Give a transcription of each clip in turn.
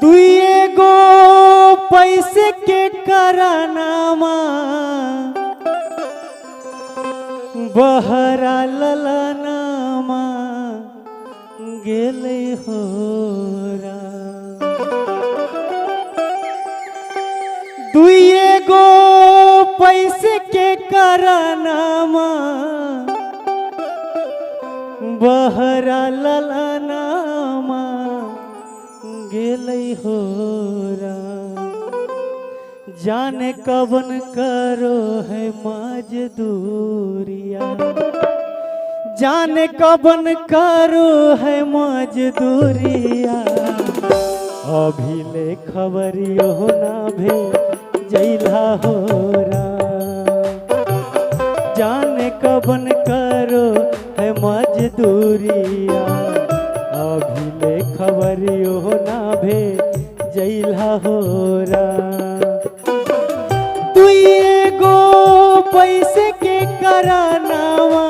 दुइए गो पैसे के करनामा बहरा ललनामा गेले होरा। दुइए गो पैसे के करनामा बहरा ललनामा गेले होरा। जाने कवन करो है मजदूरिया, जाने कवन करो है मजदूरिया। अभी ले खबरियो ना भे जैला होरा। जाने कवन करो है मजदूरिया। अभी ले खबरियो ना भे जैला होरा। दुइए गो पैसे के करनावा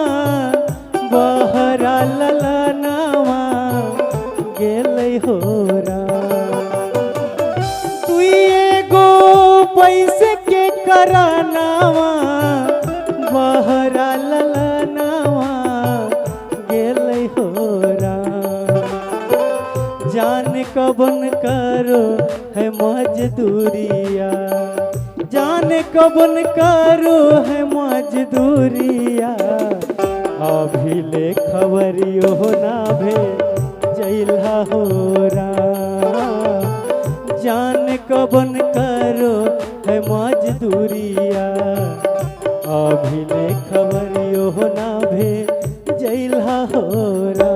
बहरा ललनावा गेले होरा। दुइए गो पैसे के करनावा बहरा ललनावा गेले होरा। जान कबन करो है मजदूरिया। जाने कबन करो है मजदूरिया। अभी ले खबरियो ना भे जैला होरा। जाने कबन करो है मजदूरिया। अभी ले खबरियो ना भे जैला होरा।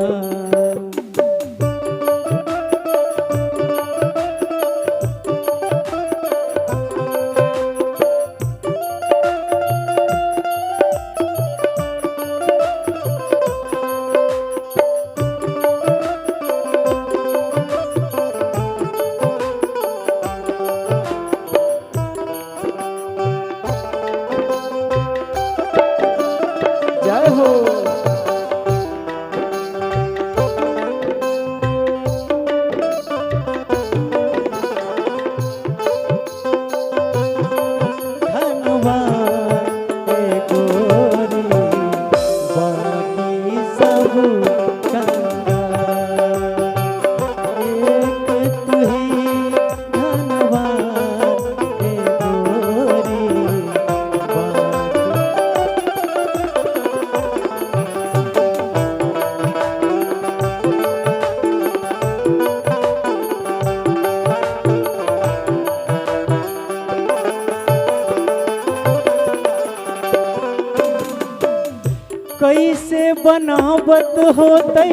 कैसे बनावत होते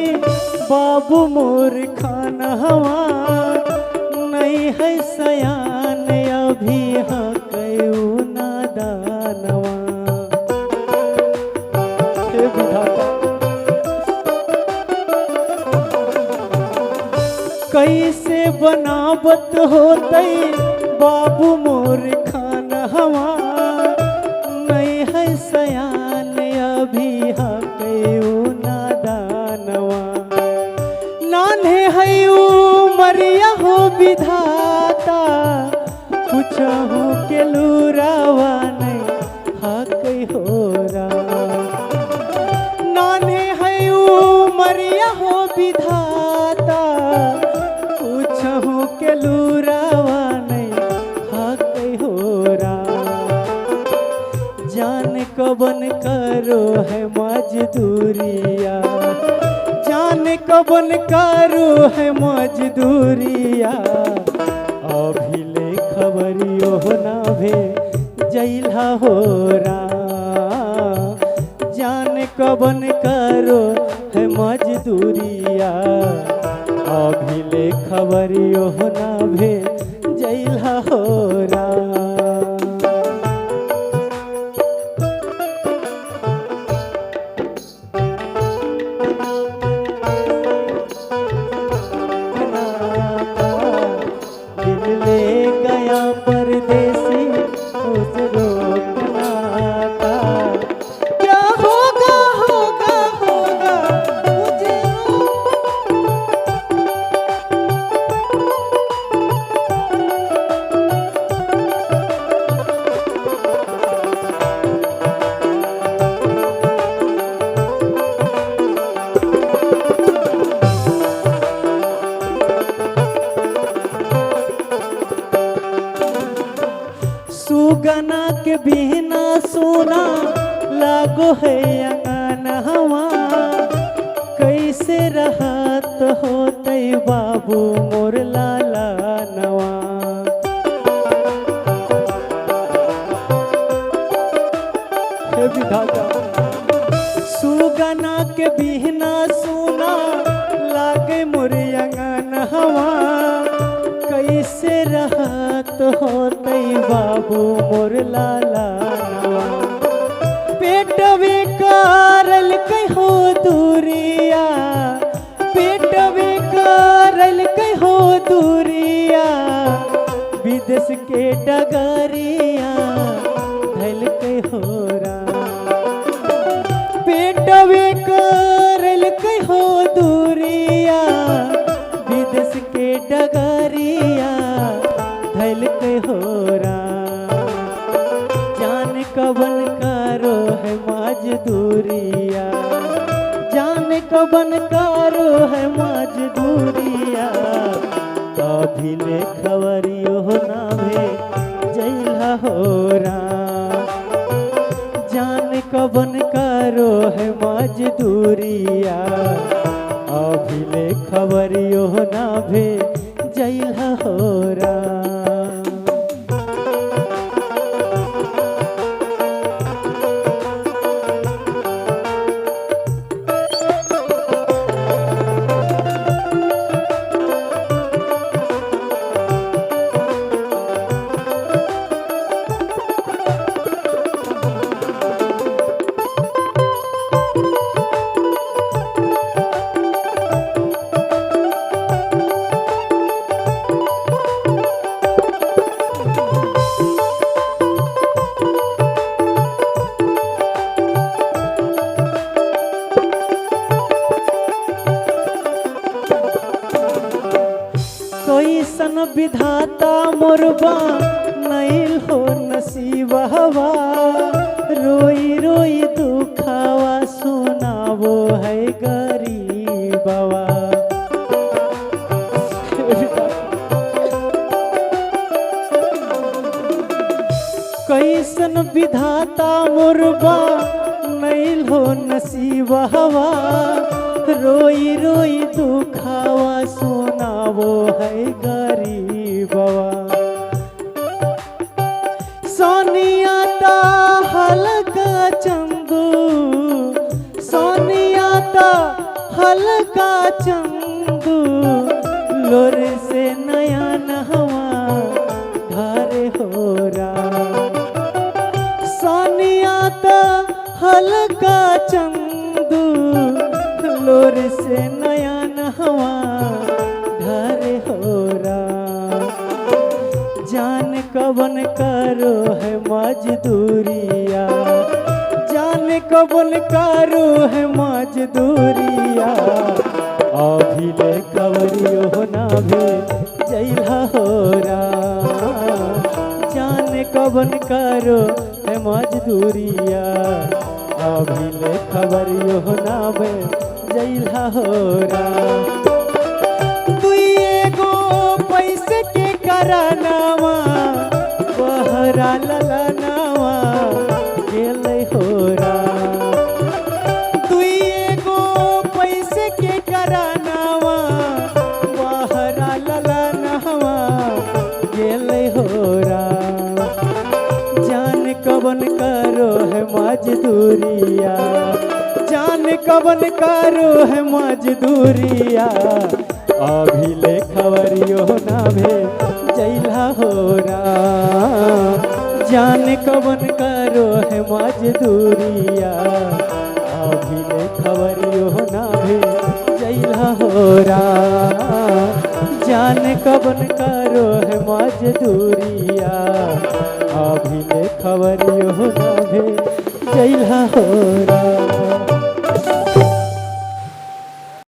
बाबू मोर खानवा। नहीं है सयान अभी हकऊ नादानवा। कैसे बनावत होते बाबू मोर खानवा। नहीं है सयान अभी हकऊ नादानवा। नान्हे हयू मरिया हो विधाता। कुछहू के लूरावा नहीं हकई होरा। नान्हे हयू मरिया हो विधाता। कुछहू के लूरावा नहीं हकई होरा। जान कबन करो है मजदूरिया। जान कबन करो है मजदूरिया। अभी ले खबरियो ना भे जैला होरा। जान कबन करो है मजदूरिया, अभी ले खबरियो ना भे जैला हो राम। दिल ले गया परदेसी उस रोकना था, क्या होगा होगा होगा मुझे सुगना के बिना सोना लागो है अंगनवा, कैसे रहत होते बाबू मोर लाला नवा। हे विधाता, सुगना के बिना सोना लागे मोर अंगनवा, कैसे रहत होते बाबू मोर लाला नवा। पेटवे करल कहो दूरिया, पेटवे करल कहो दूरिया, विदेश के डगरिया धल कहो राम। पेटवे करल कहो दूरिया, विदेश के डगरिया धल कहो राम। जान कबन करो है मजदूरिया, जान कबन करो है मजदूरिया, कभी ले खबरियो ना भे जैला हो राम। जान कबन करो है मजदूरिया, अभी ले खबरियो ना भे जैला हो राम। कैसन विधाता मोरबा नैल हो नसीबवा, रोई रोई दुखावा सुनावो है गरीबवा। कैसन विधाता मोरबा नैल हो नसीबवा, रोई रोई दुखावा सुनावो है गरीबवा। सोनिया ता हल्का चंदू, सोनिया ता हल्का चंदू, लोर से नया नहवा धारे हो राम। सोनिया ता हल्का चंदू, लोर से नया नहवा धारे हो राम। जान कबन करो है मजदूरिया, जान कबन करो है मजदूरिया, अभी ले कवरियो ना भे जैला हो राम। जान कबन करो है मजदूरिया, अभी ले खबरियो ना भे जैला हो राम। दुइए गो पैसे के करानावा, बहरा ललनावा गेलै हो राम। दुइए गो पैसे के करानावा, बहरा ललनावा गेलै हो राम। जान कबन करो है मजदूरिया, जान कवन कारो है मजदूरिया अभी ले खबरियो ना भे जैला हो जान कवन कारो है मजदूरिया अभी ले खबरियो ना भे जैला हो जान कवन कारो है मजदूरिया अभी ले खबरियो ना भे जैला हो